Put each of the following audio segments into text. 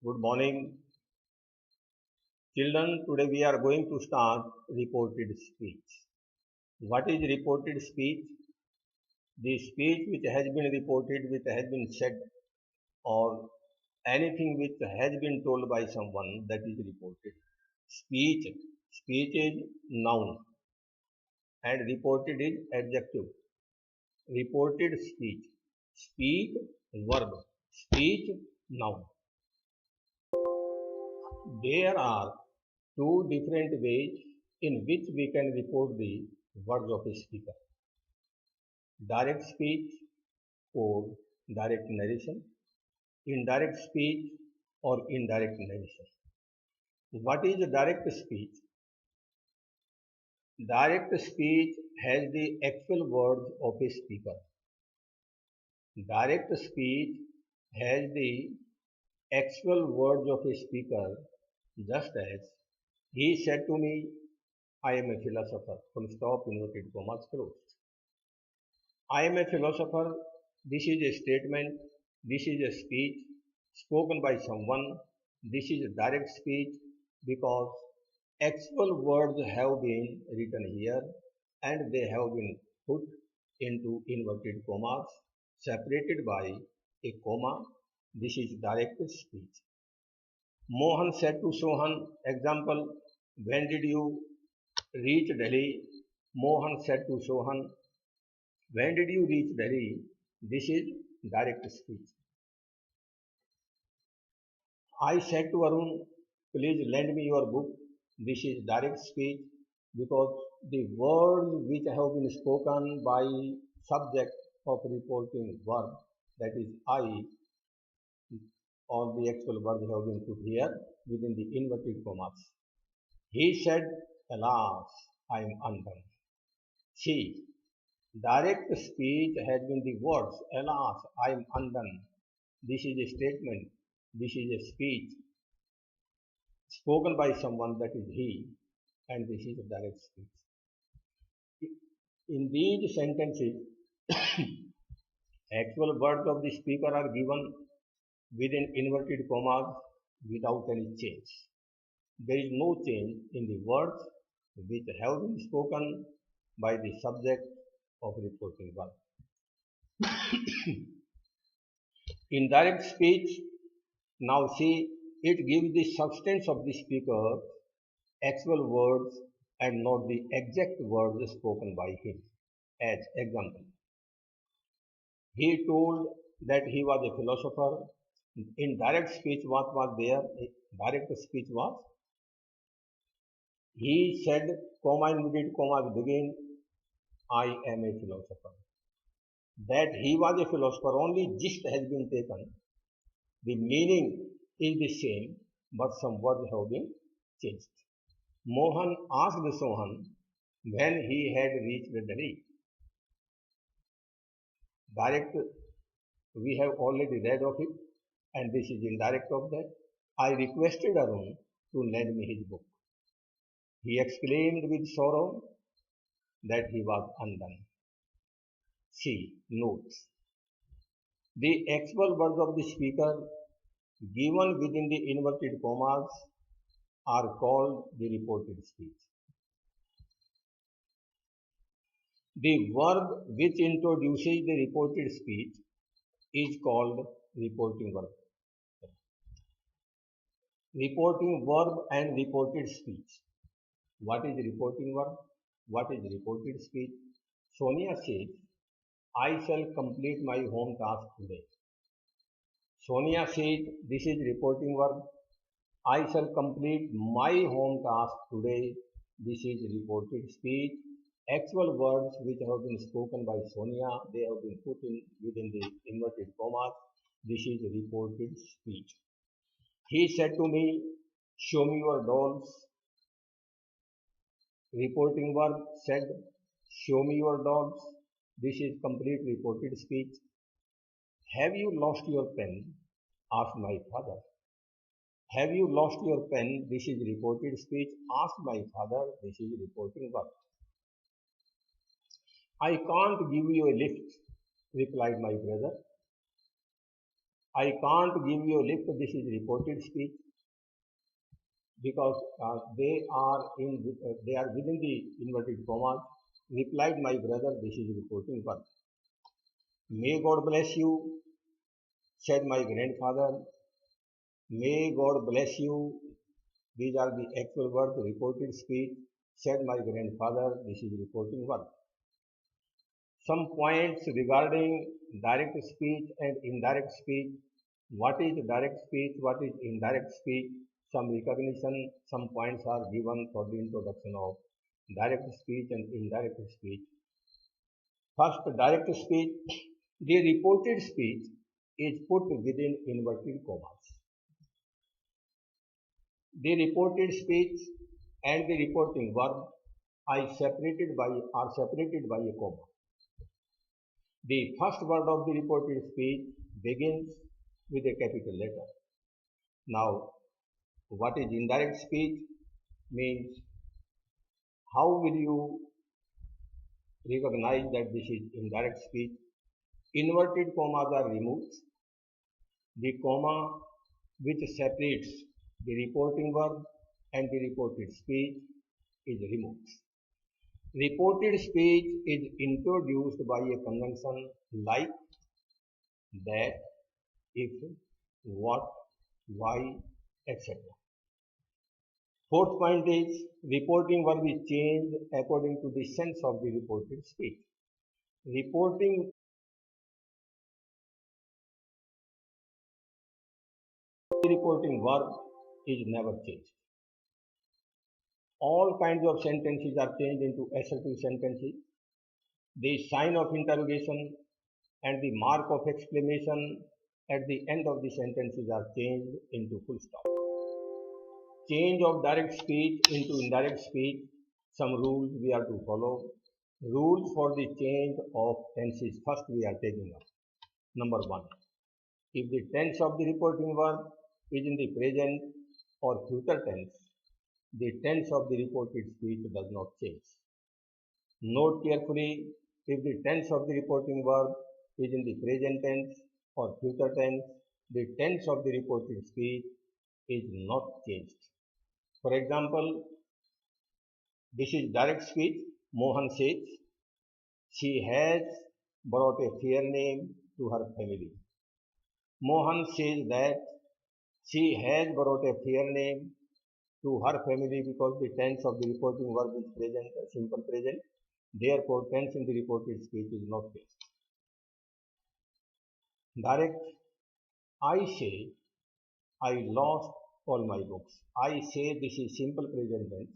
Good morning, children. Today we are going to start reported speech. What is reported speech? The speech which has been reported, which has been said, or anything which has been told by someone that is reported. Speech. Speech is noun and reported is adjective. Reported speech. Speak verb. Speech noun. There are two different ways in which we can report the words of a speaker. Direct speech or direct narration, indirect speech or indirect narration. What is direct speech? Direct speech has the actual words of a speaker. Direct speech has the actual words of a speaker, just as he said to me, I am a philosopher. Full stop, inverted commas closed. I am a philosopher. This is a statement. This is a speech spoken by someone. This is a direct speech because actual words have been written here and they have been put into inverted commas separated by a comma. This is direct speech. Mohan said to Sohan, example, when did you reach Delhi? Mohan said to Sohan, when did you reach Delhi? This is direct speech. I said to Arun, please lend me your book. This is direct speech because the words which have been spoken by subject of reporting verb, that is I, or the actual words have been put here within the inverted commas. He said, alas, I am undone. See, direct speech has been the words, alas, I am undone. This is a statement, this is a speech spoken by someone, that is he, and this is a direct speech. In these sentences, actual words of the speaker are given within inverted commas without any change. There is no change in the words which have been spoken by the subject of reporting verb. Indirect speech, now see, it gives the substance of the speaker actual words and not the exact words spoken by him. As example, he told that he was a philosopher. In direct speech, what was there? Direct speech was, he said, comma inverted commas begin, I am a philosopher. That he was a philosopher, only gist has been taken. The meaning is the same, but some words have been changed. Mohan asked Sohan when he had reached Delhi. Direct, we have already read of it, and this is indirect of that. I requested Arun to lend me his book. He exclaimed with sorrow that he was undone. See, notes. The actual words of the speaker given within the inverted commas are called the reported speech. The verb which introduces the reported speech is called reporting verb. Reporting verb and reported speech. What is reporting verb? What is reported speech? Sonia says, I shall complete my home task today. Sonia says, this is reporting verb. I shall complete my home task today. This is reported speech. Actual words which have been spoken by Sonia, they have been put in within the inverted commas. This is reported speech. He said to me, show me your dolls. Reporting verb said, show me your dolls. This is complete reported speech. Have you lost your pen? Asked my father. Have you lost your pen? This is reported speech. Asked my father. This is reporting verb. I can't give you a lift, replied my brother. I can't give you a lift. This is reported speech because they are within the inverted commas. Replied my brother, this is reporting verb. May God bless you, said my grandfather. May God bless you. These are the actual words, reported speech, said my grandfather. This is reporting verb. Some points regarding direct speech and indirect speech. What is direct speech? What is indirect speech? Some recognition, some points are given for the introduction of direct speech and indirect speech. First, direct speech. The reported speech is put within inverted commas. The reported speech and the reporting verb are separated by a comma. The first word of the reported speech begins with a capital letter. Now, what is indirect speech means how will you recognize that this is indirect speech? Inverted commas are removed. The comma which separates the reporting verb and the reported speech is removed. Reported speech is introduced by a conjunction like that, if, what, why, etc. Fourth point is reporting verb is changed according to the sense of the reported speech. Reporting verb is never changed. All kinds of sentences are changed into assertive sentences. The sign of interrogation and the mark of exclamation at the end of the sentences are changed into full stop. Change of direct speech into indirect speech. Some rules we are to follow. Rules for the change of tenses. First we are taking up. Number 1. If the tense of the reporting verb is in the present or future tense, the tense of the reported speech does not change. Note carefully, if the tense of the reporting verb is in the present tense or future tense, the tense of the reported speech is not changed. For example, this is direct speech. Mohan says, she has brought a fair name to her family. Mohan says that she has brought a fair name to her family because the tense of the reporting verb is present, simple present. Therefore, tense in the reported speech is not changed. Direct, I say, I lost all my books. I say, this is simple present tense.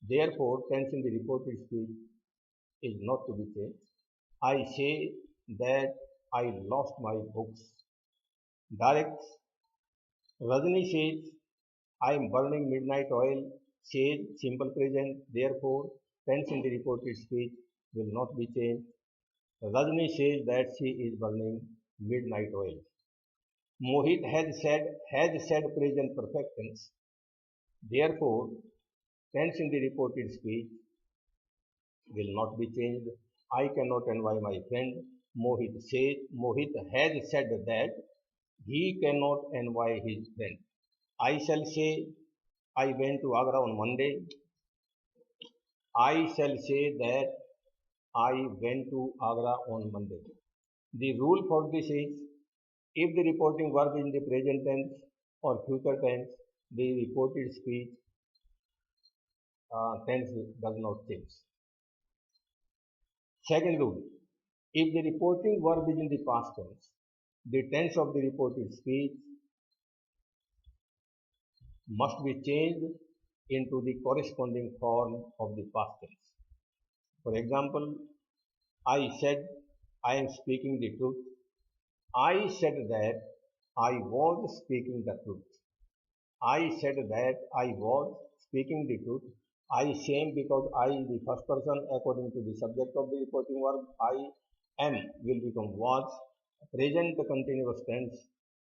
Therefore, tense in the reported speech is not to be changed. I say that I lost my books. Direct, Rajni says, I am burning midnight oil. Says, simple present. Therefore, tense in the reported speech will not be changed. Rajni says that she is burning midnight oil. Mohit has said present perfect tense. Therefore, tense in the reported speech will not be changed. I cannot envy my friend. Mohit has said that he cannot envy his friend. I shall say, I went to Agra on Monday. I shall say that I went to Agra on Monday. The rule for this is, if the reporting verb is in the present tense or future tense, the reported speech tense does not change. Second rule, if the reporting verb is in the past tense, the tense of the reported speech must be changed into the corresponding form of the past tense. For example, I said, I am speaking the truth. I said that I was speaking the truth. I said that I was speaking the truth. I same because I is the first person according to the subject of the reporting verb. I am will become was. Present continuous tense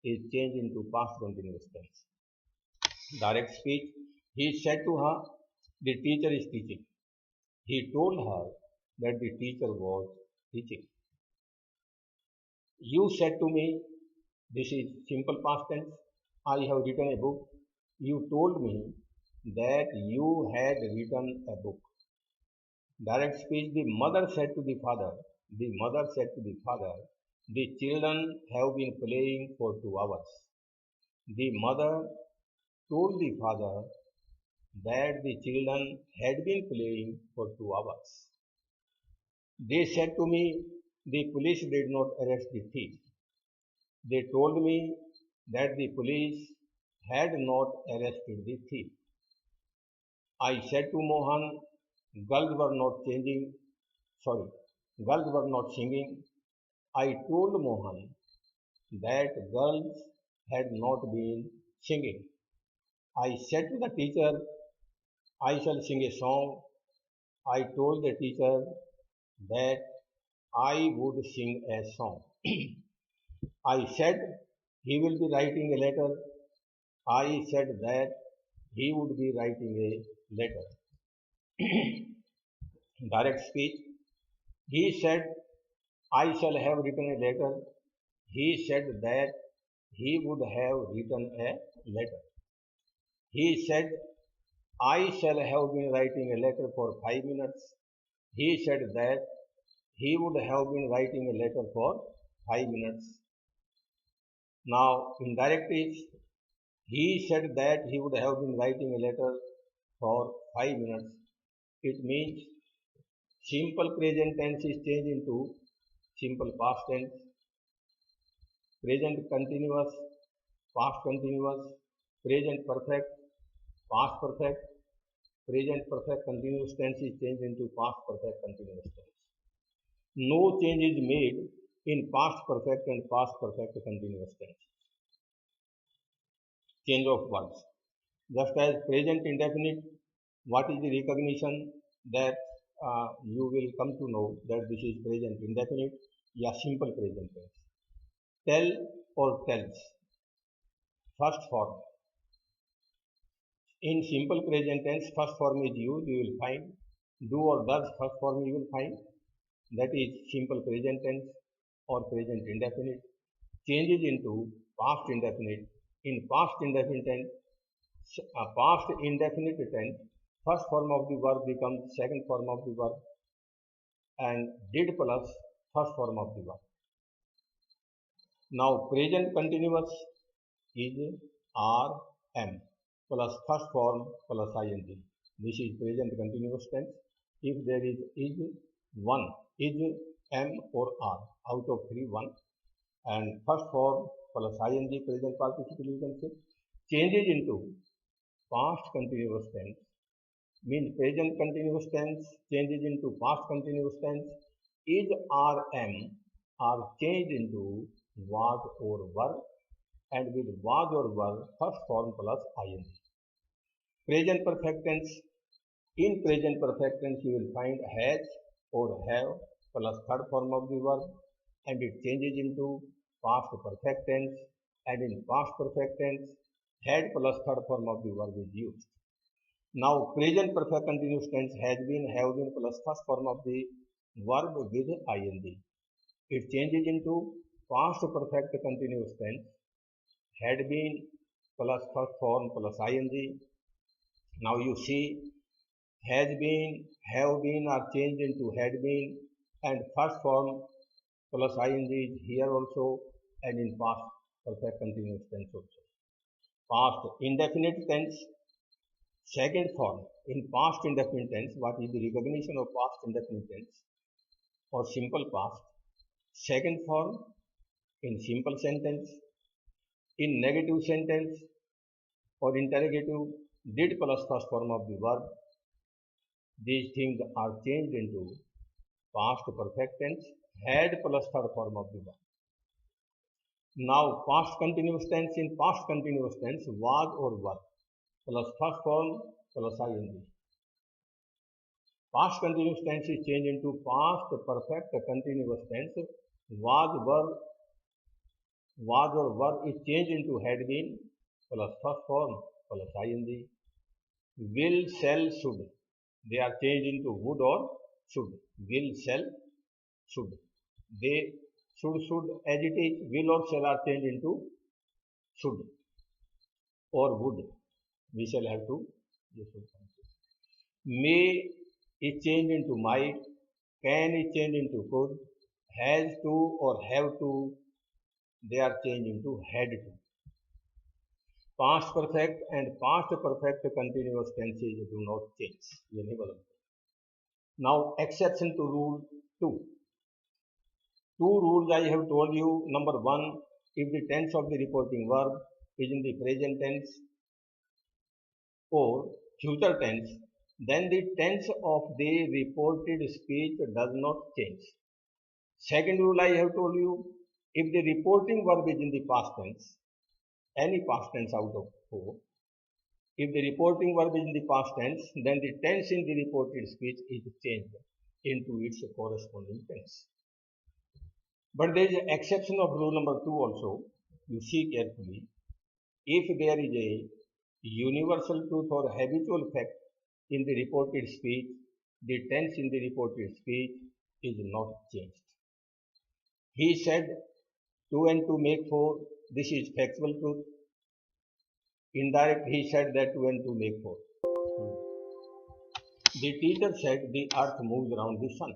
is changed into past continuous tense. Direct speech. He said to her, the teacher is teaching. He told her that the teacher was teaching. You said to me, This is simple past tense. I have written a book. You told me that you had written a book. Direct speech. The mother said to the father, the mother said to the father, the children have been playing for 2 hours. The mother told the father that the children had been playing for 2 hours. They said to me, the police did not arrest the thief. They told me that the police had not arrested the thief. I said to Mohan, girls were not changing, sorry, girls were not singing. I told Mohan that girls had not been singing. I said to the teacher, I shall sing a song. I told the teacher that I would sing a song. I said he will be writing a letter. I said that he would be writing a letter. Direct speech. He said, I shall have written a letter. He said that he would have written a letter. He said, I shall have been writing a letter for 5 minutes. He said that he would have been writing a letter for 5 minutes. Now, indirect is, he said that he would have been writing a letter for 5 minutes. It means simple present tense is changed into simple past tense, present continuous, past continuous, present perfect, past perfect, present perfect continuous tense is changed into past perfect continuous tense. No change is made in past perfect and past perfect continuous tense. Change of verbs. Just as present indefinite, what is the recognition that you will come to know that this is present indefinite, yeah, simple present tense. Tell or tells, first form. In simple present tense, first form is used, you will find. Do or does, first form you will find. That is simple present tense or present indefinite. Changes into past indefinite. In past indefinite tense, past indefinite tense, first form of the verb becomes second form of the verb and did plus first form of the verb. Now present continuous is RM plus first form plus ing. This is present continuous tense. If there is one, is M or R, out of three one, and first form plus ing present participle you can say, changes into past continuous tense, means present continuous tense changes into past continuous tense, is RM are changed into was or were, and with was or were first form plus ing. Present perfect tense. In present perfect tense you will find has or have plus third form of the verb, and it changes into past perfect tense, and in past perfect tense had plus third form of the verb is used. Now present perfect continuous tense has been, have been plus first form of the verb with ing. It changes into past perfect continuous tense, had been plus first form plus ing. Now you see, has been, have been are changed into had been, and first form plus ing is here also, and in past perfect continuous tense also. Past indefinite tense, second form. In past indefinite tense, what is the recognition of past indefinite tense or simple past? Second form in simple sentence, in negative sentence or interrogative, did plus first form of the verb. These things are changed into past perfect tense, had plus third form of the verb. Now past continuous tense, in past continuous tense, was or were plus first form plus ing. Past continuous tense is changed into past perfect continuous tense. Was or were is changed into had been plus first form plus ing. Will, shall, should. They are changed into would or should. Will, shall, should. They should as it is, will or shall are changed into should or would. We shall have to. May is changed into might, can is changed into could, has to or have to, they are changed into had to. Past perfect and past perfect continuous tenses do not change. ये नहीं बदलते. Now, exception to rule 2. Two rules I have told you. Number one, if the tense of the reporting verb is in the present tense or future tense, then the tense of the reported speech does not change. Second rule I have told you, if the reporting verb is in the past tense, any past tense out of four, if the reporting verb is in the past tense, then the tense in the reported speech is changed into its corresponding tense. But there is an exception of rule number 2 also. You see carefully. If there is a universal truth or habitual fact in the reported speech, the tense in the reported speech is not changed. He said 2 and 2 make 4. This is factual truth. Indirect, he said that 2 and 2 make 4. The teacher said the earth moves around the sun.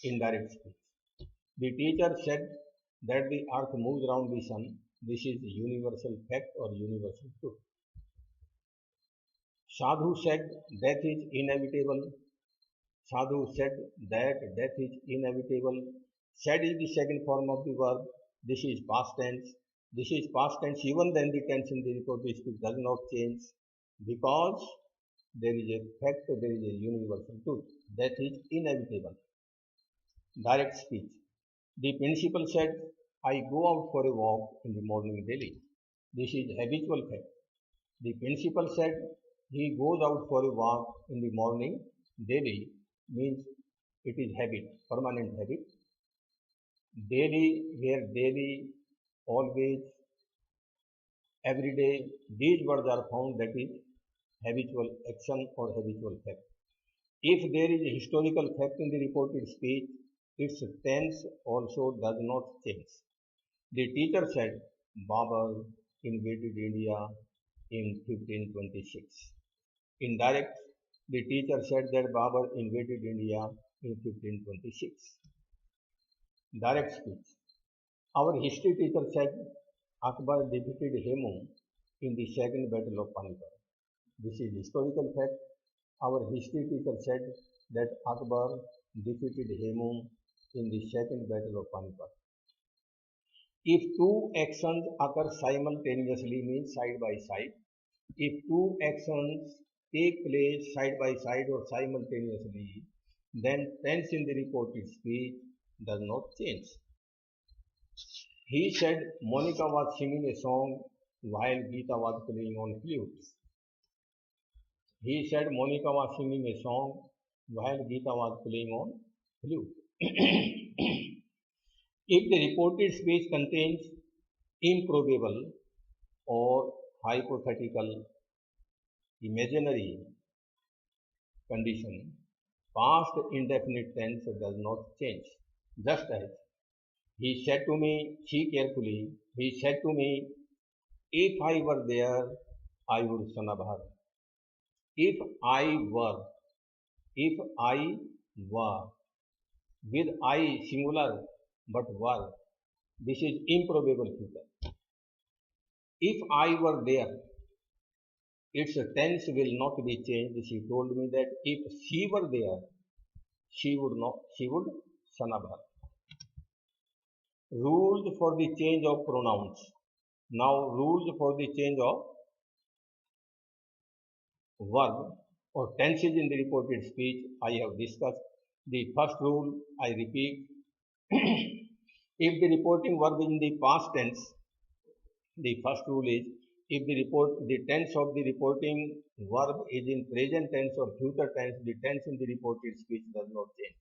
Indirect speech. The teacher said that the earth moves around the sun. This is universal fact or universal truth. Sadhu said death is inevitable. Sadhu said that death is inevitable. Said is the second form of the verb. This is past tense. This is past tense. Even then the tense in the reported speech does not change because there is a fact, there is a universal truth. Death is inevitable. Direct speech. The principal said, I go out for a walk in the morning daily. This is habitual fact. The principal said he goes out for a walk in the morning daily means it is habit, permanent habit. Daily, where daily, always, every day, these words are found, that is habitual action or habitual fact. If there is a historical fact in the reported speech, its tense also does not change. The teacher said Babur invaded India in 1526. Indirect, the teacher said that Babur invaded India in 1526. Direct speech. Our history teacher said Akbar defeated Hemu in the second battle of Panipat. This is historical fact. Our history teacher said that Akbar defeated Hemu in the second battle of Panipat. If two actions occur simultaneously, means side by side. If two actions take place side by side or simultaneously, then tense in the reported speech does not change. He said Monica was singing a song while Geeta was playing on flute. He said Monica was singing a song while Geeta was playing on flute. If the reported speech contains improbable or hypothetical imaginary condition, past indefinite tense does not change. Just as he said to me, see carefully, he said to me, if I were there, I would sanab her. If I were, with I singular but were, this is improbable future. If I were there, its tense will not be changed. She told me that if she were there, she would sanab her. Rules for the change of pronouns. Now, rules for the change of verb or tenses in the reported speech I have discussed. The first rule, I repeat, if the reporting verb is in the past tense, the first rule is if the tense of the reporting verb is in present tense or future tense, the tense in the reported speech does not change.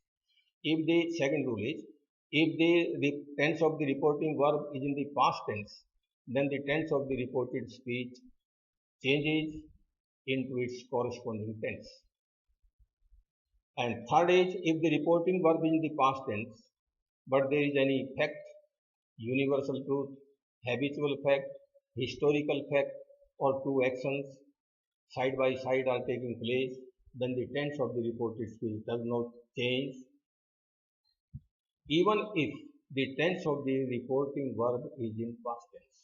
If the second rule is if the tense of the reporting verb is in the past tense, then the tense of the reported speech changes into its corresponding tense. And third is if the reporting verb is in the past tense, but there is any fact, universal truth, habitual fact, historical fact, or two actions side by side are taking place, then the tense of the reported speech does not change, even if the tense of the reporting verb is in past tense.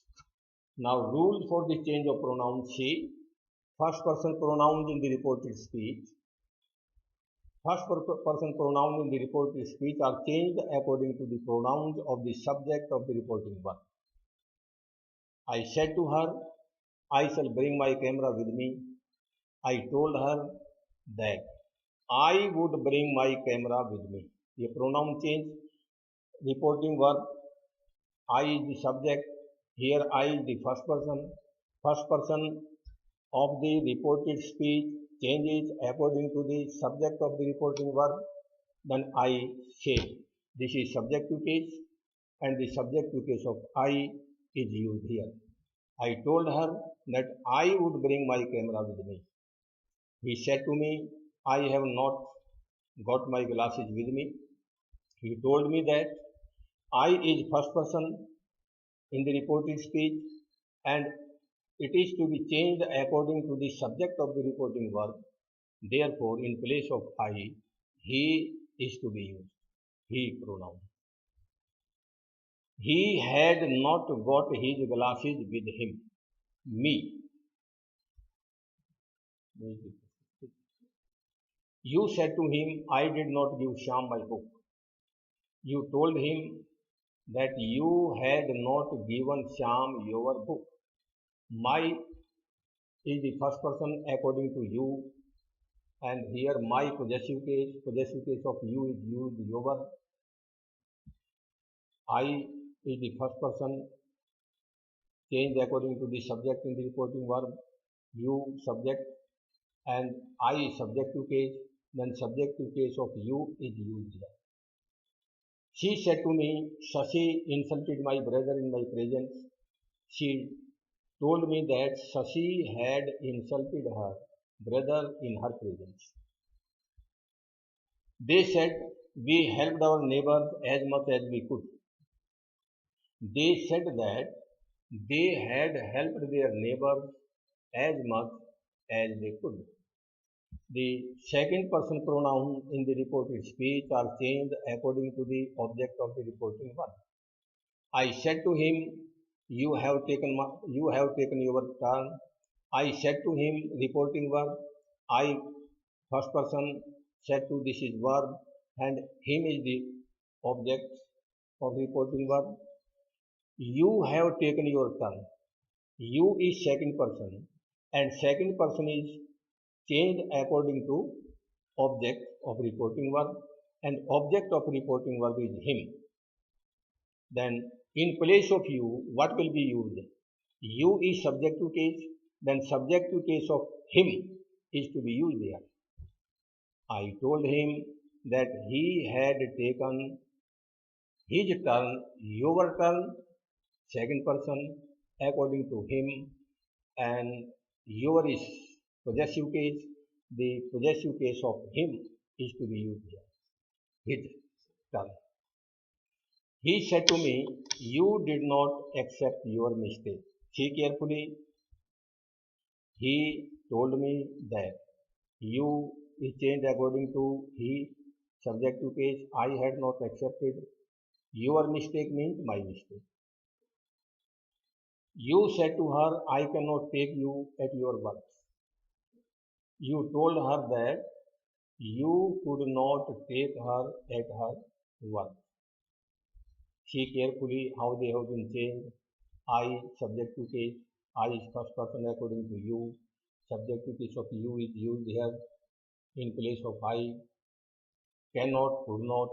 Now, rule for the change of pronoun she. First person pronouns in the reported speech. Person pronouns in the reported speech are changed according to the pronouns of the subject of the reporting verb. I said to her, I shall bring my camera with me. I told her that I would bring my camera with me. ये pronoun change, reporting verb, I is the subject, here I is the first person. First person of the reported speech changes according to the subject of the reporting verb. Then I say, this is subjective case, and the subjective case of I is used here. I told her that I would bring my camera with me. He said to me, I have not got my glasses with me. He told me that I is first person in the reported speech, and it is to be changed according to the subject of the reporting verb. Therefore, in place of I, he is to be used. He pronoun. He had not got his glasses with him. Me. You said to him, I did not give Shyam my book. You told him that you had not given Shyam your book. My is the first person according to you, and here my possessive case of you is used your. I is the first person changed according to the subject in the reporting verb, you subject, and I subjective case, then subjective case of you is used here. She said to me, Shashi insulted my brother in my presence. She told me that Shashi had insulted her brother in her presence. They said, we helped our neighbors as much as we could. They said that they had helped their neighbors as much as they could. The second person pronoun in the reported speech are changed according to the object of the reporting verb. I said to him, you have taken your turn. I said to him, reporting verb. I, first person, said to, this is verb, and him is the object of reporting verb. You have taken your turn. You is second person, and second person is changed according to object of reporting verb, and object of reporting verb is him. Then in place of you, what will be used? You is subjective case, then subjective case of him is to be used here. I told him that he had taken his turn, your turn, second person, according to him, and your is possessive case, the possessive case of him is to be used here. His turn. He said to me, you did not accept your mistake. See carefully. He told me that you is changed according to he, subjective case. I had not accepted. Your mistake means my mistake. You said to her, I cannot take you at your words. You told her that you could not take her at her words. See carefully how they have been changed. I, subjective case. I is first person according to you. Subjective case of you is used here in place of I. Cannot, could not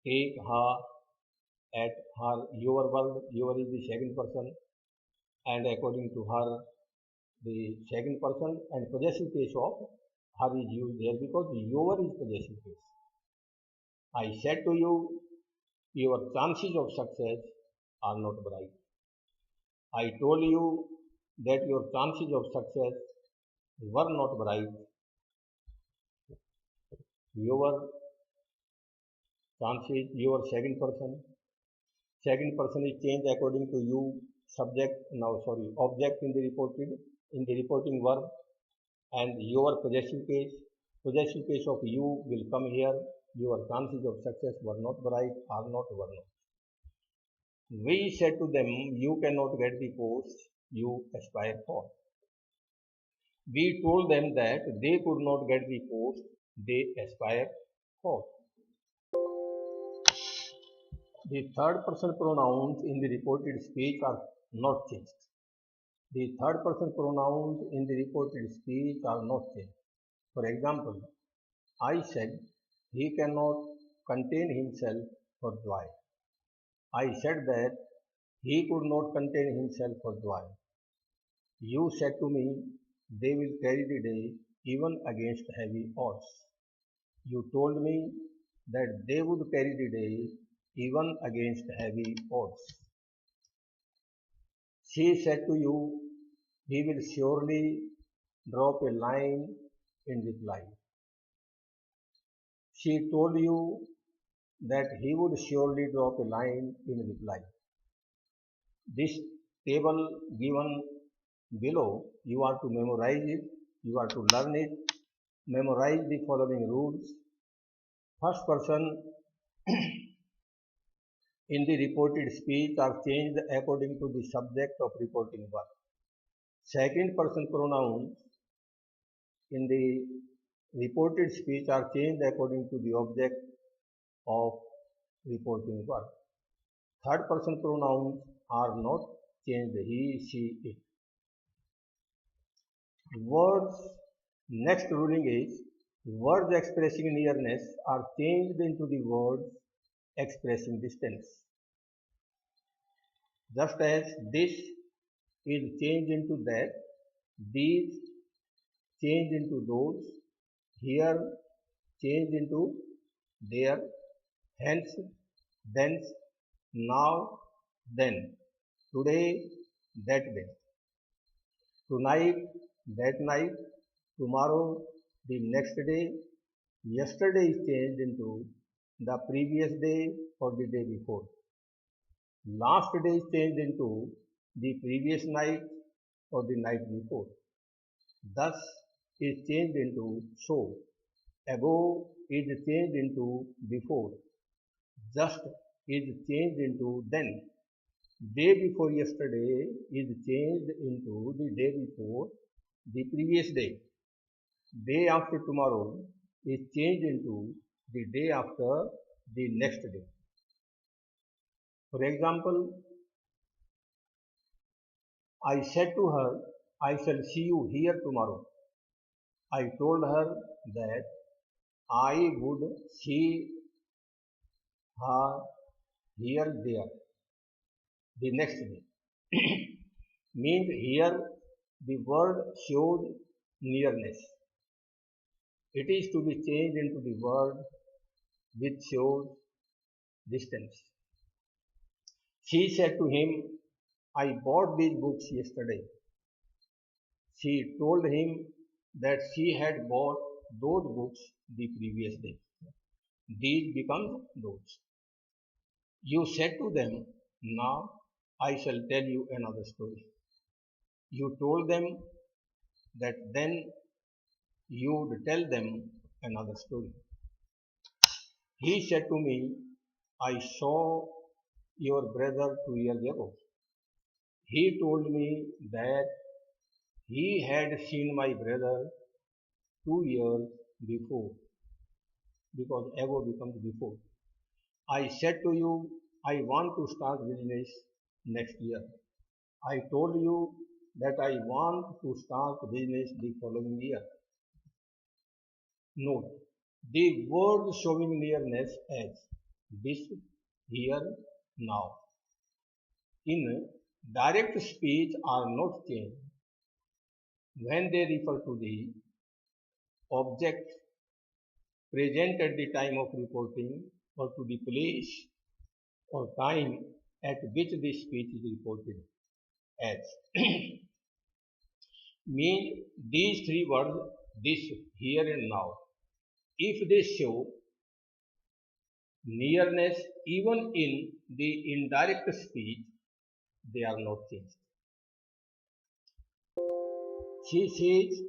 take her at her your word. Your is the second person, and according to her, the second person, and possessive case of her is used there because your is possessive case. I said to you, your chances of success are not bright. I told you that your chances of success were not bright. Your chances, your second person, Second person is changed according to you, subject, now sorry, object in the reporting verb, and your possessive case of you will come here. Your chances of success were not bright, are not, were not. We said to them, you cannot get the post you aspire for. We told them that they could not get the post they aspire for. The third person pronouns in the reported speech are not changed. The third person pronouns in the reported speech are not changed. For example, I said he cannot contain himself for joy. I said that he could not contain himself for joy. You said to me, they will carry the day even against heavy odds. You told me that they would carry the day even against heavy odds. She said to you, he will surely drop a line in reply. She told you that he would surely drop a line in reply. This table given below, you are to memorize it, you are to learn it, memorize the following rules. First person in the reported speech are changed according to the subject of reporting verb. Second person pronouns in the reported speech are changed according to the object of reporting verb. Third person pronouns are not changed, he, she, it. Words, next ruling is words expressing nearness are changed into the words expressing distance. Just as this is changed into that, these change into those, here change into there, hence, thence, now, then, today, that day, tonight, that night, tomorrow, the next day, yesterday is changed into the previous day or the day before. Last day is changed into the previous night or the night before. Thus is changed into so. Ago is changed into before. Just is changed into then. Day before yesterday is changed into the day before the previous day. Day after tomorrow is changed into the day after the next day. For example, I said to her, I shall see you here tomorrow. I told her that I would see her here there the next day. Means here the word shows nearness. It is to be changed into the word which shows distance. She said to him, I bought these books yesterday. She told him that she had bought those books the previous day. These become those. You said to them, now I shall tell you another story. You told them that then you would tell them another story. He said to me, I saw your brother 2 years ago. He told me that he had seen my brother 2 years before, because ago becomes before. I said to you, I want to start business next year. I told you that I want to start business the following year. Note, the word showing nearness as this, here, now. In direct speech are not changed when they refer to the object present at the time of reporting or to the place or time at which the speech is reported as. Mean these three words, this, here and now, if they show nearness, even in the indirect speech, they are not changed. She says,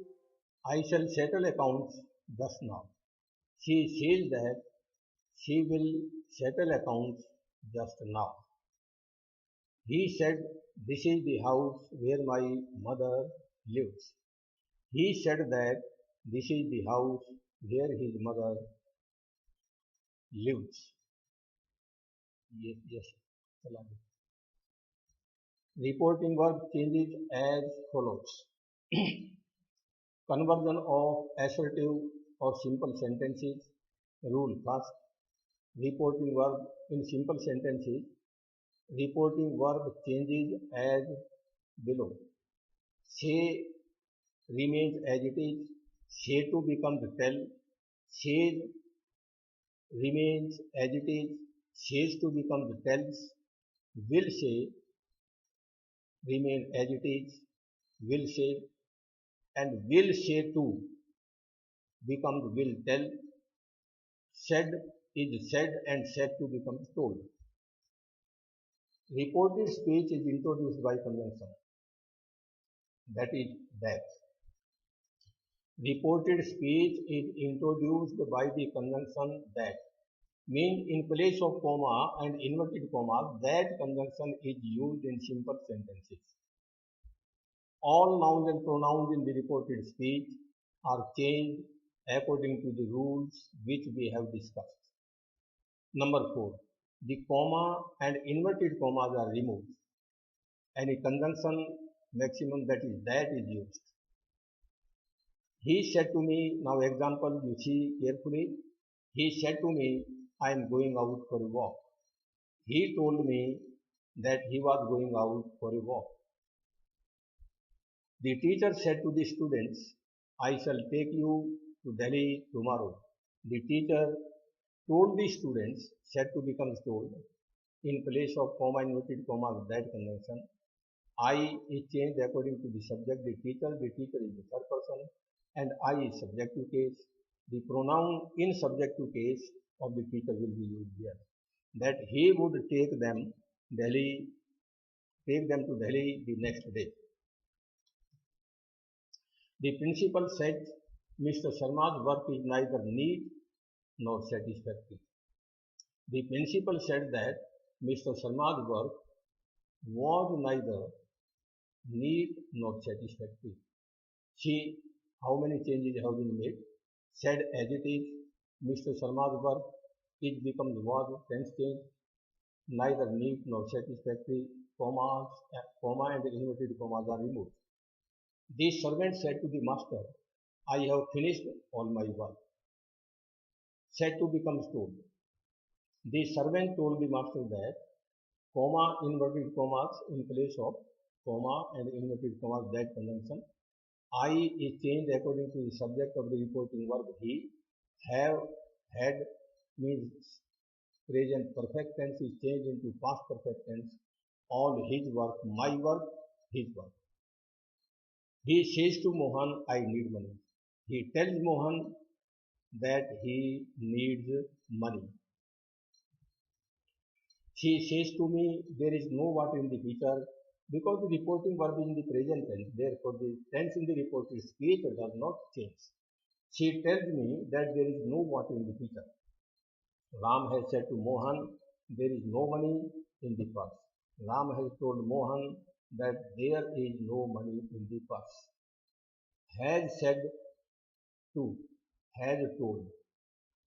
I shall settle accounts just now. She says that she will settle accounts just now. He said, this is the house where my mother lives. He said that this is the house where his mother lives. Yes, yes. Reporting verb changes as follows. Conversion of assertive or simple sentences. Rule first. Reporting verb in simple sentences. Reporting verb changes as below. Say remains as it is. Say to becomes tell. Says remains as it is. Says to becomes tells. Will say remain as it is. Will say and will say to becomes will tell. Said is said and said to becomes told. Reported speech is introduced by convention. That is that. Reported speech is introduced by the convention that means in place of comma and inverted commas that convention is used in simple sentences. All nouns and pronouns in the reported speech are changed according to the rules which we have discussed. Number 4. The comma and inverted commas are removed. Any conjunction maximum that is used. He said to me, now example you see carefully. He said to me, I am going out for a walk. He told me that he was going out for a walk. The teacher said to the students, I shall take you to Delhi tomorrow. The teacher told the students, said to becomes told, in place of comma inverted comma that conjunction. I is changed according to the subject, the teacher is the third person, and I is subjective case. The pronoun in subjective case of the teacher will be used here. That he would take them to Delhi the next day. The principal said, Mr. Sharma's work is neither neat nor satisfactory. The principal said that Mr. Sharma's work was neither neat nor satisfactory. See how many changes have been made. Said as it is, Mr. Sharma's work, it becomes was, tense change, neither neat nor satisfactory, comma and inverted commas are removed. The servant said to the master, I have finished all my work. Said to becomes told. The servant told the master that comma inverted commas in place of comma and inverted commas that conjunction. I is changed according to the subject of the reporting verb he. Have, had means present perfect tense is changed into past perfect tense. All his work, my work, his work. He says to Mohan, I need money. He tells Mohan that he needs money. She says to me, there is no water in the pitcher because the reporting verb is in the present tense. Therefore, the tense in the reported speech does not change. She tells me that there is no water in the pitcher. Ram has said to Mohan, there is no money in the purse. Ram has told Mohan that there is no money in the purse. Has said to, has told.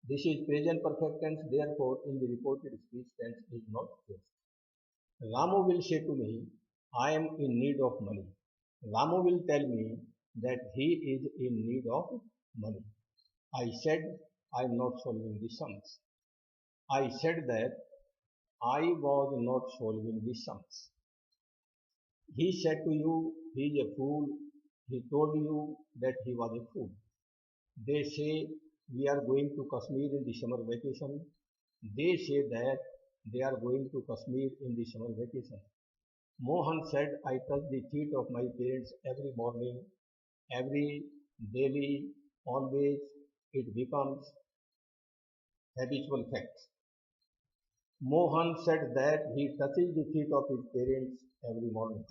This is present perfect tense, therefore in the reported speech tense is not changed. Ramu will say to me, I am in need of money. Ramu will tell me that he is in need of money. I said, I am not solving the sums. I said that I was not solving the sums. He said to you, he is a fool. He told you that he was a fool. They say we are going to Kashmir in the summer vacation. They say that they are going to Kashmir in the summer vacation. Mohan said, I touch the feet of my parents every morning, every daily, always. It becomes habitual fact. Mohan said that he touches the feet of his parents every morning.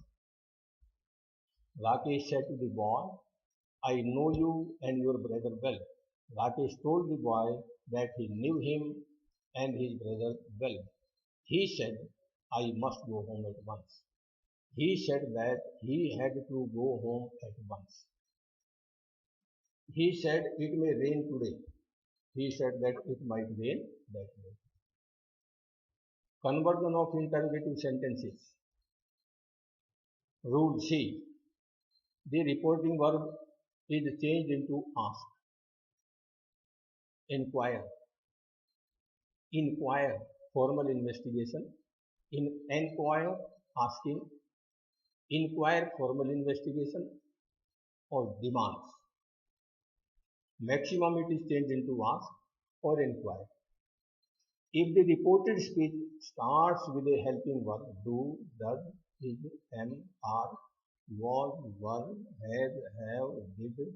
Rakesh said to the boy, I know you and your brother well. Rakesh told the boy that he knew him and his brother well. He said, I must go home at once. He said that he had to go home at once. He said, it may rain today. He said that it might rain that day. Conversion of interrogative sentences. Rule C. The reporting verb is changed into ask. Inquire. Inquire, formal investigation. Inquire, asking. Inquire, formal investigation. Or demands. Maximum it is changed into ask or inquire. If the reported speech starts with a helping verb, do, does, is, am, are, was, were, has, have, did,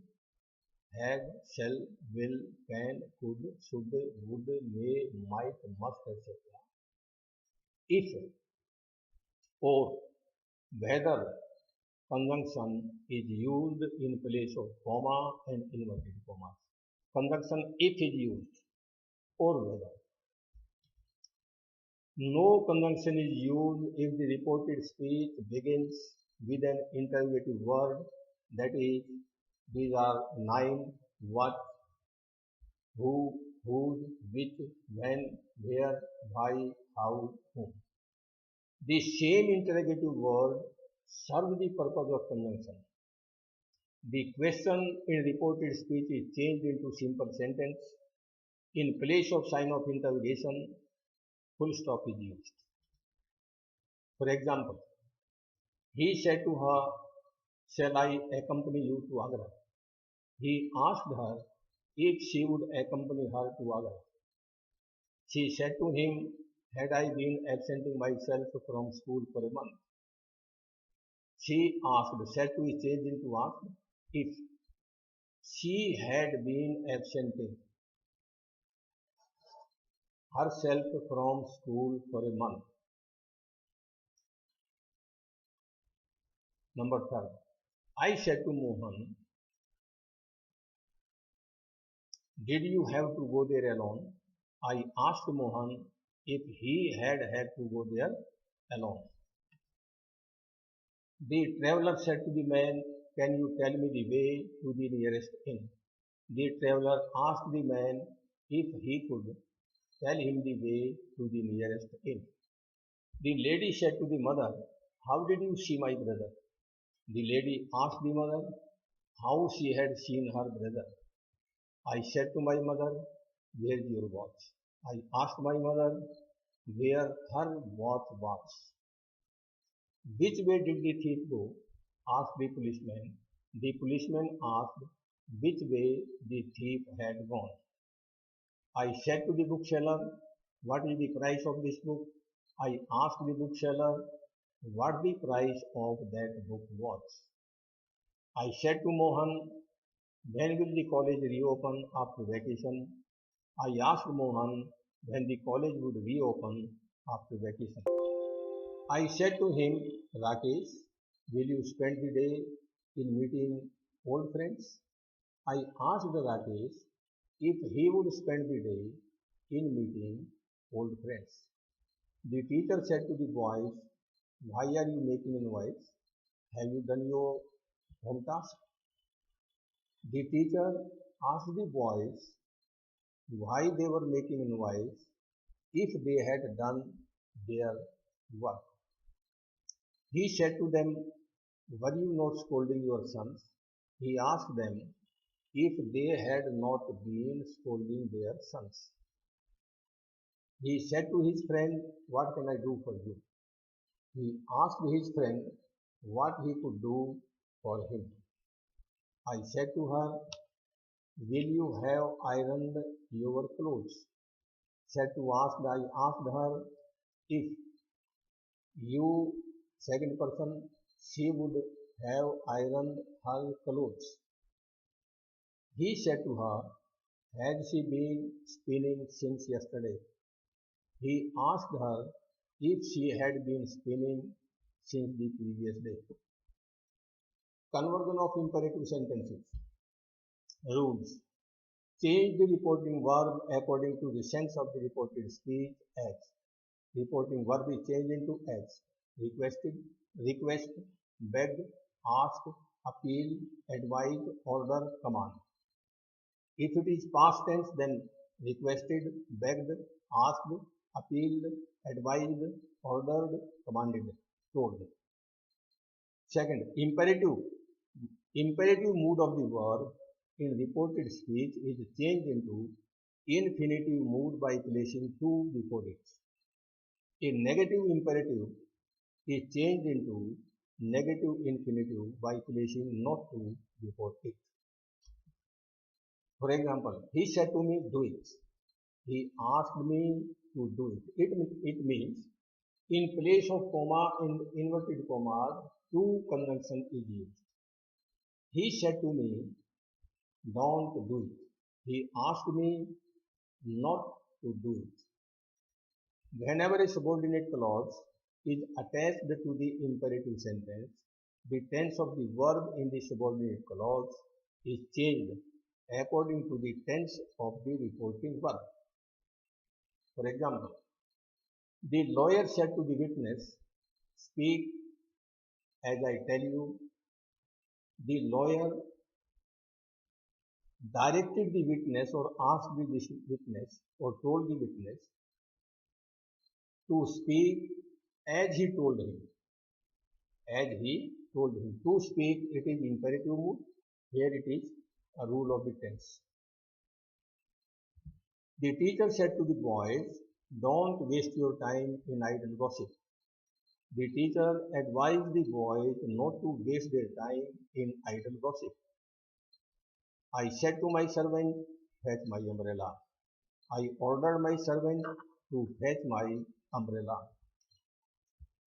have, shall, will, can, could, should, would, may, might, must, etc. If or whether conjunction is used in place of comma and inverted commas. Conjunction if is used or whether. No conjunction is used if the reported speech begins with an interrogative word, that is, these are nine, what, who, whose, which, when, where, why, how, whom. The same interrogative word serves the purpose of conjunction. The question in reported speech is changed into simple sentence. In place of sign of interrogation, full stop is used. For example, he said to her, shall I accompany you to Agra? He asked her if she would accompany her to Agra. She said to him, had I been absenting myself from school for a month? She asked, said to is changed into asked, if she had been absenting herself from school for a month. Number 3. I said to Mohan, did you have to go there alone? I asked Mohan if he had to go there alone. The traveller said to the man, can you tell me the way to the nearest inn? The traveller asked the man if he could tell him the way to the nearest inn. The lady said to the mother, how did you see my brother? The lady asked the mother how she had seen her brother. I said to my mother, where is your watch? I asked my mother where her watch was. Which way did the thief go? Asked the policeman. The policeman asked which way the thief had gone. I said to the bookseller, what is the price of this book? I asked the bookseller what the price of that book was. I said to Mohan, when will the college reopen after vacation? I asked Mohan when the college would reopen after vacation. I said to him, Rakesh, will you spend the day in meeting old friends? I asked Rakesh if he would spend the day in meeting old friends. The teacher said to the boys, why are you making a noise? Have you done your home task? The teacher asked the boys why they were making a noise if they had done their work. He said to them, were you not scolding your sons? He asked them if they had not been scolding their sons. He said to his friend, what can I do for you? He asked his friend what he could do for him. I said to her, will you have ironed your clothes? Said to ask, I asked her if you, second person, she would have ironed her clothes. He said to her, has she been spinning since yesterday? He asked her if she had been spinning since the previous day. Conversion of imperative sentences. Rules. Change the reporting verb according to the sense of the reported speech as. Reporting verb is changed into as. Requested, request, begged, asked, appeal, advise, order, command. If it is past tense, then requested, begged, asked, appealed, advised, ordered, commanded, told. Second, imperative. Imperative mood of the verb in reported speech is changed into infinitive mood by placing to before it. A negative imperative is changed into negative infinitive by placing not to before it. For example, he said to me, do it. He asked me to do it. It means in place of comma in inverted commas, to conjunction is used. He said to me, don't do it. He asked me not to do it. Whenever a subordinate clause is attached to the imperative sentence, the tense of the verb in the subordinate clause is changed according to the tense of the reporting verb. For example, the lawyer said to the witness, speak as I tell you. The lawyer directed the witness or asked the witness or told the witness to speak as he told him. As he told him. To speak, it is imperative mood. Here it is a rule of the tense. The teacher said to the boys, don't waste your time in idle gossip. The teacher advised the boys not to waste their time in idle gossip. I said to my servant, fetch my umbrella. I ordered my servant to fetch my umbrella.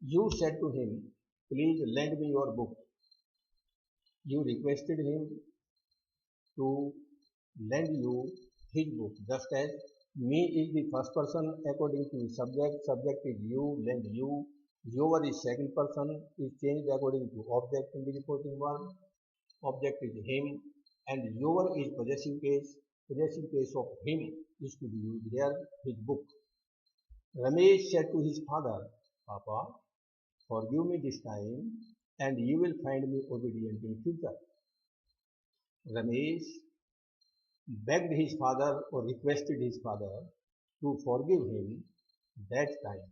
You said to him, please lend me your book. You requested him to lend you his book, just as me is the first person according to subject, subject is you, lend you, your is second person is changed according to object in the reporting verb, object is him, and your is possessive case of him is to be used here, his book. Ramesh said to his father, Papa, forgive me this time and you will find me obedient in future. Ramesh begged his father or requested his father to forgive him that time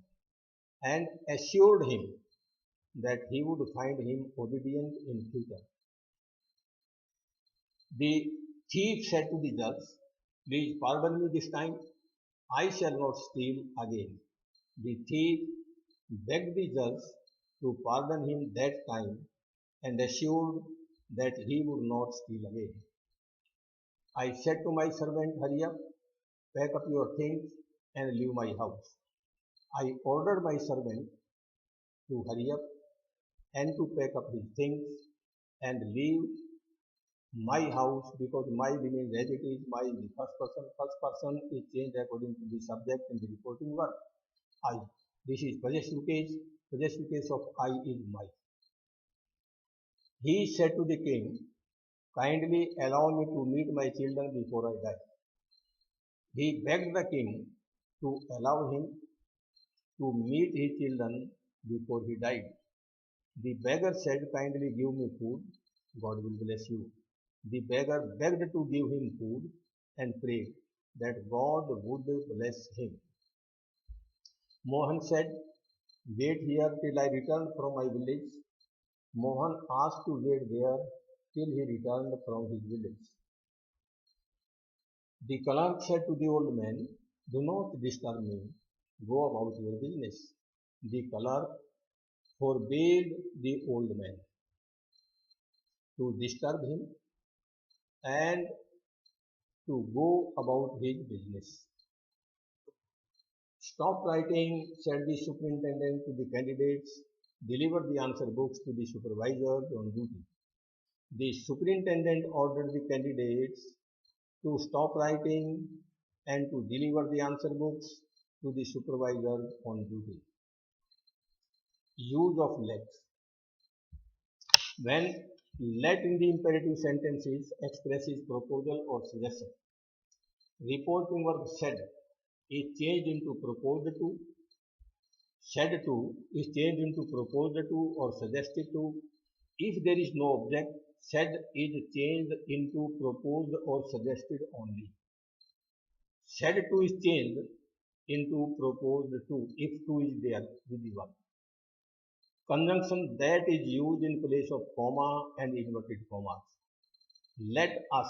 and assured him that he would find him obedient in future. The thief said to the judge, please pardon me this time, I shall not steal again. The thief begged the judge to pardon him that time and assured that he would not steal again. I said to my servant, hurry up, pack up your things and leave my house. I ordered my servant to hurry up and to pack up his things and leave my house because my remains as it is. My the first person is changed according to the subject in the reporting verb. I. This is possessive case of I is my. He said to the king, kindly allow me to meet my children before I die. He begged the king to allow him to meet his children before he died. The beggar said, kindly give me food, God will bless you. The beggar begged to give him food and prayed that God would bless him. Mohan said, wait here till I return from my village. Mohan asked to wait there till he returned from his village. The clerk said to the old man, do not disturb me, go about your business. The clerk forbade the old man to disturb him and to go about his business. Stop writing, said the superintendent to the candidates, deliver the answer books to the supervisors on duty. The superintendent ordered the candidates to stop writing and to deliver the answer books to the supervisor on duty. Use of let. When let in the imperative sentences expresses proposal or suggestion, reporting verb said is changed into proposed to, said to is changed into proposed to or suggested to. If there is no object, said is changed into proposed or suggested only. Said to is changed into proposed to if to is there with the verb. Conjunction that is used in place of comma and inverted commas. Let us.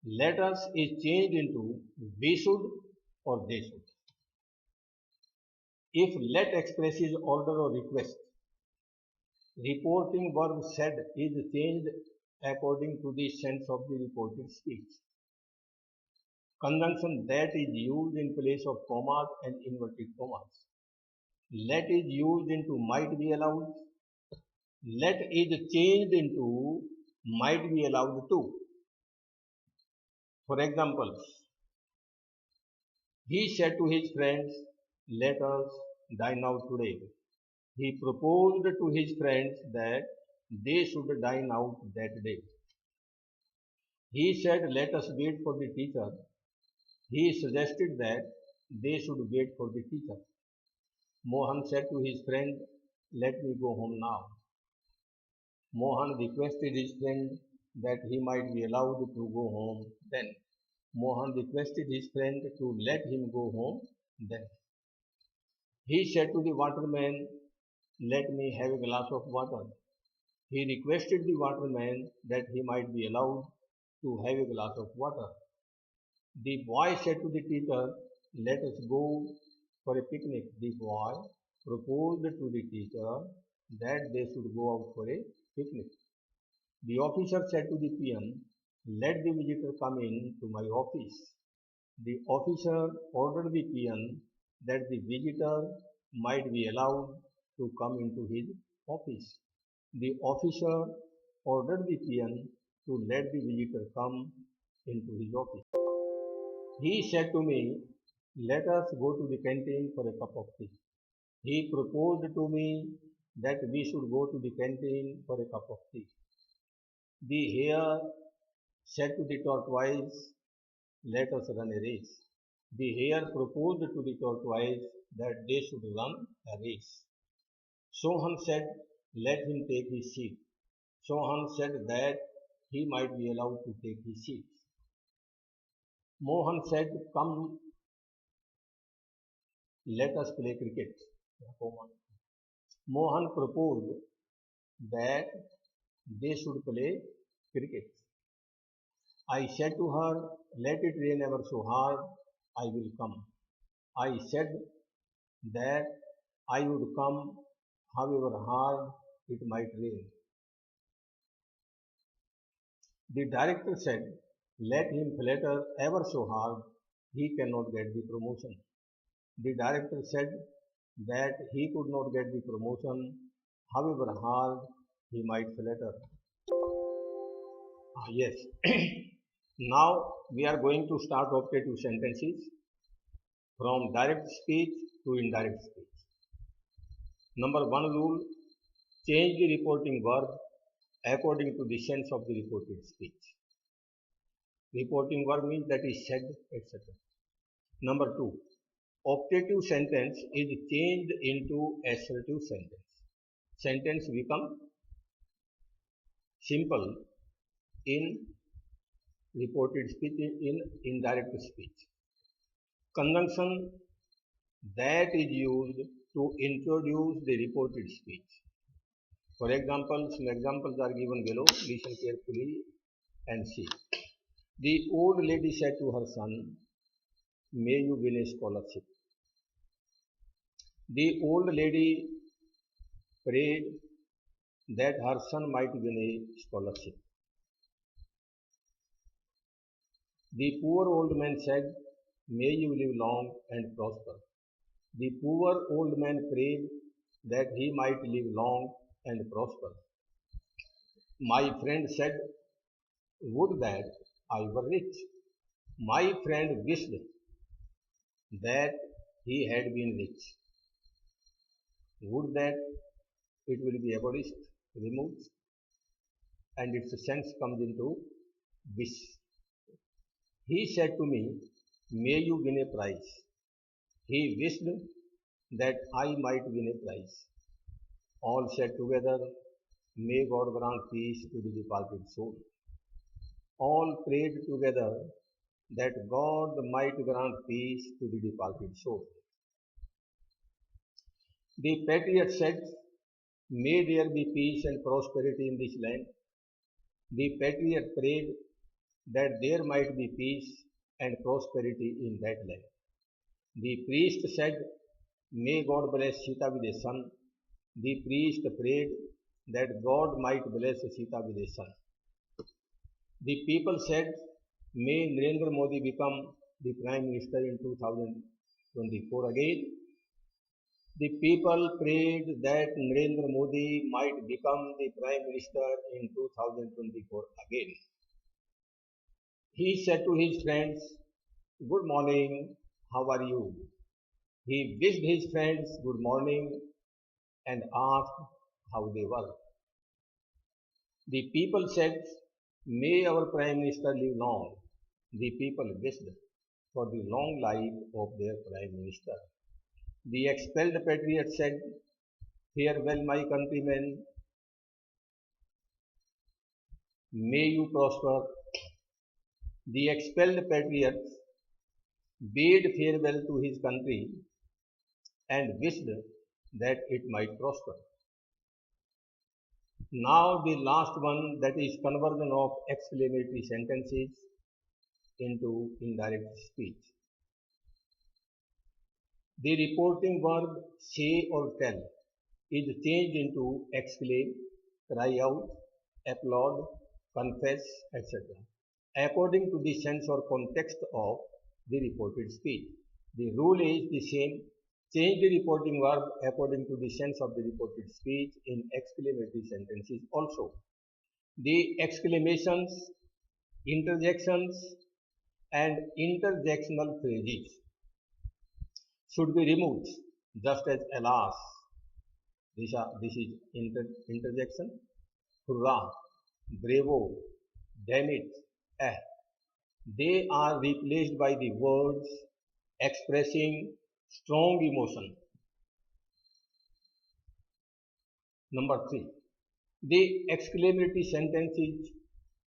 Let us is changed into we should or they should. If let expresses order or request, reporting verb said is changed according to the sense of the reported speech. Conjunction that is used in place of commas and inverted commas. Let is used into might be allowed. Let is changed into might be allowed to. For example, he said to his friends, let us dine out today. He proposed to his friends that they should dine out that day. He said, let us wait for the teacher. He suggested that they should wait for the teacher. Mohan said to his friend, let me go home now. Mohan requested his friend that he might be allowed to go home then. Mohan requested his friend to let him go home then. He said to the waterman, let me have a glass of water. He requested the waterman that he might be allowed to have a glass of water. The boy said to the teacher, let us go for a picnic. The boy proposed to the teacher that they should go out for a picnic. The officer said to the peon, let the visitor come in to my office. The officer ordered the peon that the visitor might be allowed to come into his office. The officer ordered the peon to let the visitor come into his office. He said to me, let us go to the canteen for a cup of tea. He proposed to me that we should go to the canteen for a cup of tea. The hare said to the tortoise, let us run a race. The hare proposed to the tortoise that they should run a race. Sohan said, let him take his seat. Sohan said that he might be allowed to take his seat. Mohan said, come, let us play cricket. Mohan proposed that they should play cricket. I said to her, let it rain ever so hard, I will come. I said that I would come however hard it might rain. The director said, let him flatter ever so hard, he cannot get the promotion. The director said that he could not get the promotion, however hard he might flatter. Yes. Now we are going to start optative sentences from direct speech to indirect speech. Number one rule, change the reporting verb according to the sense of the reported speech. Reporting verb means that is said, etc. Number two, optative sentence is changed into assertive sentence. Sentence become simple in reported speech, in indirect speech. Conjunction that is used to introduce the reported speech. For example, some examples are given below. Listen carefully and see. The old lady said to her son, may you win a scholarship. The old lady prayed that her son might win a scholarship. The poor old man said, may you live long and prosper. The poor old man prayed that he might live long and prosper. My friend said, would that I were rich. My friend wished that he had been rich. Would that it will be abolished, removed, and its sense comes into wish. He said to me, may you win a prize. He wished that I might win a prize. All said together, may God grant peace to the departed soul. All prayed together that God might grant peace to the departed soul. The patriot said, may there be peace and prosperity in this land. The patriot prayed that there might be peace and prosperity in that land. The priest said, may God bless Sita with a son. The priest prayed that God might bless Sita with a son. The people said, may Narendra Modi become the Prime Minister in 2024 again. The people prayed that Narendra Modi might become the Prime Minister in 2024 again. He said to his friends, good morning, how are you? He wished his friends good morning and asked how they were. The people said, may our Prime Minister live long. The people wished for the long life of their Prime Minister. The expelled patriot said, farewell, my countrymen, may you prosper. The expelled patriot bade farewell to his country and wished that it might prosper. Now the last one, that is conversion of exclamatory sentences into indirect speech. The reporting verb say or tell is changed into exclaim, cry out, applaud, confess, etc. according to the sense or context of the reported speech. The rule is the same. Change the reporting verb according to the sense of the reported speech in exclamatory sentences also. The exclamations, interjections, and interjectional phrases should be removed, just as alas, this is interjection, hurrah, bravo, damn it, eh. They are replaced by the words expressing strong emotion. Number 3. The exclamatory sentence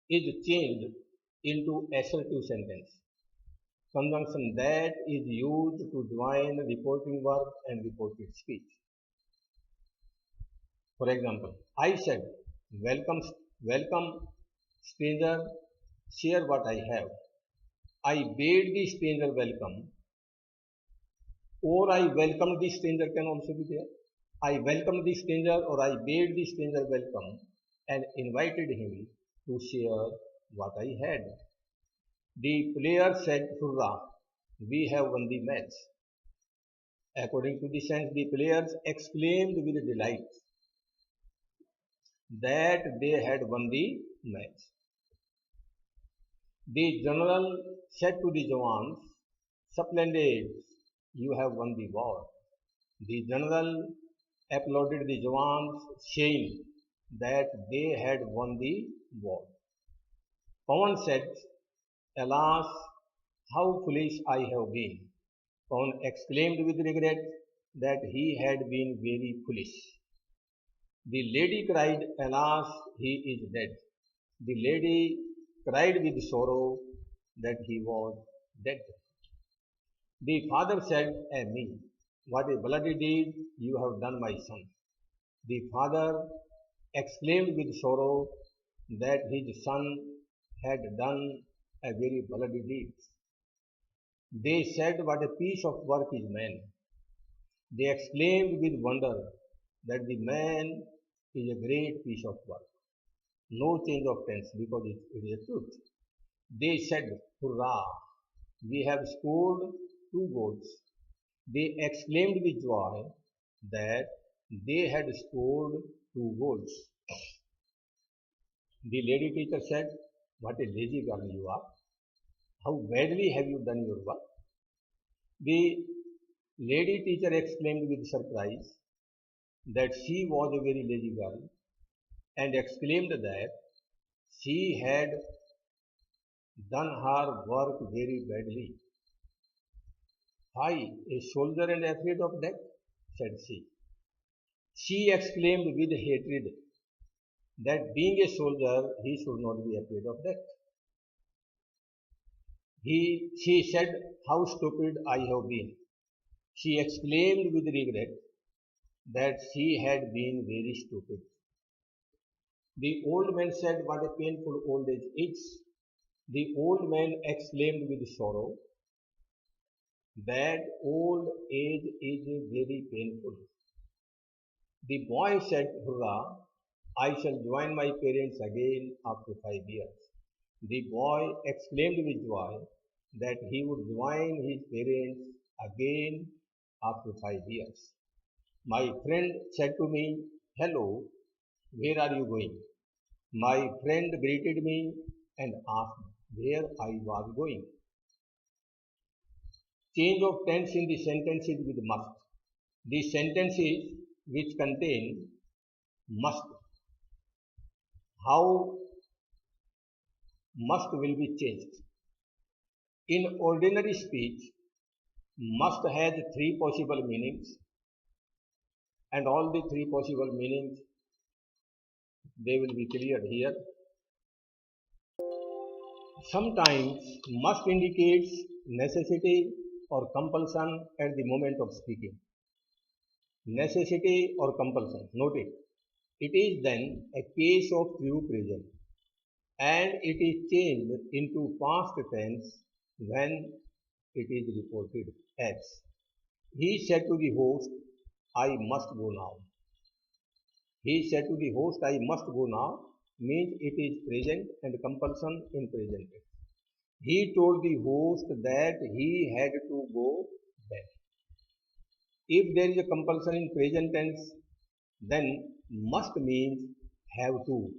is changed into assertive sentence. Conjunction that is used to join reporting verb and reported speech. For example, I said, welcome stranger, share what I have. I bade the stranger welcome, or I welcomed the stranger can also be there. I welcomed the stranger or I bade the stranger welcome and invited him to share what I had. The player said, hurrah, we have won the match. According to the sense, the players exclaimed with delight that they had won the match. The general said to the Jawans, splendid, you have won the war. The general applauded the Jawans, saying that they had won the war. Pawan said, alas, how foolish I have been. Pawan exclaimed with regret that he had been very foolish. The lady cried, alas, he is dead. The lady cried with sorrow that he was dead. The father said, me, what a bloody deed you have done, my son. The father exclaimed with sorrow that his son had done a very bloody deed. They said, what a piece of work is man. They exclaimed with wonder that the man is a great piece of work. No change of tense because it is a truth. They said, hurrah, we have scored 2 goals. They exclaimed with joy that they had scored 2 goals. The lady teacher said, what a lazy girl you are. How badly have you done your work? The lady teacher exclaimed with surprise that she was a very lazy girl and exclaimed that she had done her work very badly. I, a soldier and afraid of death, said she. She exclaimed with hatred that being a soldier he should not be afraid of death. She said how stupid I have been. She exclaimed with regret that she had been very stupid. The old man said what a painful old age is. The old man exclaimed with sorrow that old age is very painful. The boy said, Hurrah, I shall join my parents again after 5 years. The boy exclaimed with joy that he would join his parents again after 5 years. My friend said to me, Hello, where are you going? My friend greeted me and asked where I was going. Change of tense in the sentences with must. The sentences which contain must, how must will be changed. In ordinary speech, must has three possible meanings, and all the three possible meanings they will be cleared here. Sometimes must indicates necessity or compulsion at the moment of speaking. Necessity or compulsion, note it. It is then a case of true present and it is changed into past tense when it is reported as. He said to the host, I must go now. He said to the host, I must go now means it is present and compulsion in present tense. He told the host that he had to go back. If there is a compulsion in present tense, then must means have to.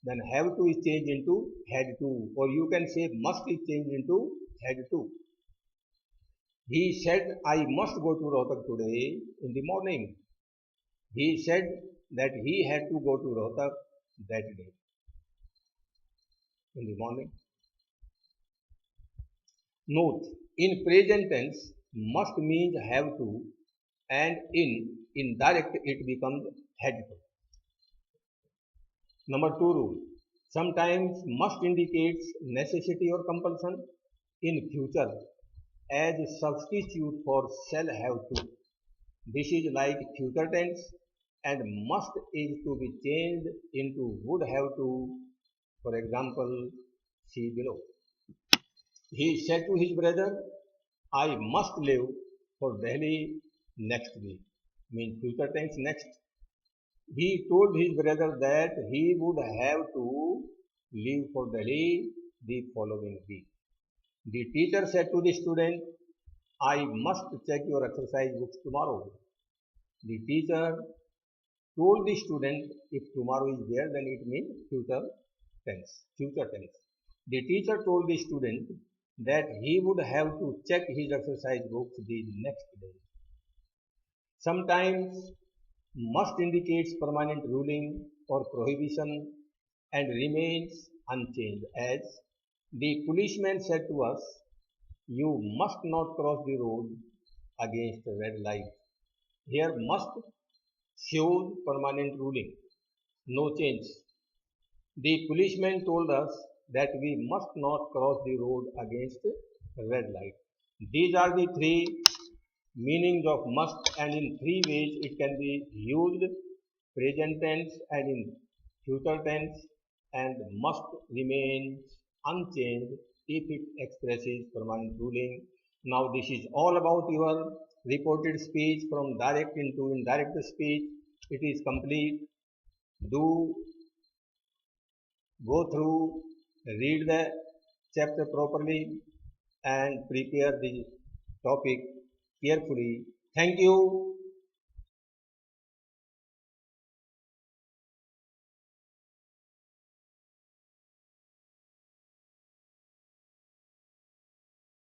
Then have to is changed into had to, or you can say must is changed into had to. He said, I must go to Rohtak today in the morning. He said that he had to go to Rohtak that day in the morning. Note, in present tense, must means have to, and in indirect it becomes had to. Number two rule. Sometimes must indicates necessity or compulsion in future as a substitute for shall have to. This is like future tense and must is to be changed into would have to. For example, see below. He said to his brother, I must leave for Delhi next week. Means future tense next. He told his brother that he would have to leave for Delhi the following week. The teacher said to the student, I must check your exercise books tomorrow. The teacher told the student if tomorrow is there then it means future tense. Future tense. The teacher told the student that he would have to check his exercise books the next day. Sometimes must indicates permanent ruling or prohibition and remains unchanged as the policeman said to us, you must not cross the road against a red light. Here must shows permanent ruling, no change. The policeman told us that we must not cross the road against a red light. These are the three meanings of must and in three ways it can be used present tense and in future tense and must remains unchanged if it expresses permanent ruling. Now this is all about your reported speech from direct into indirect speech. It is complete. Do go through, read the chapter properly and prepare the topic carefully. Thank you.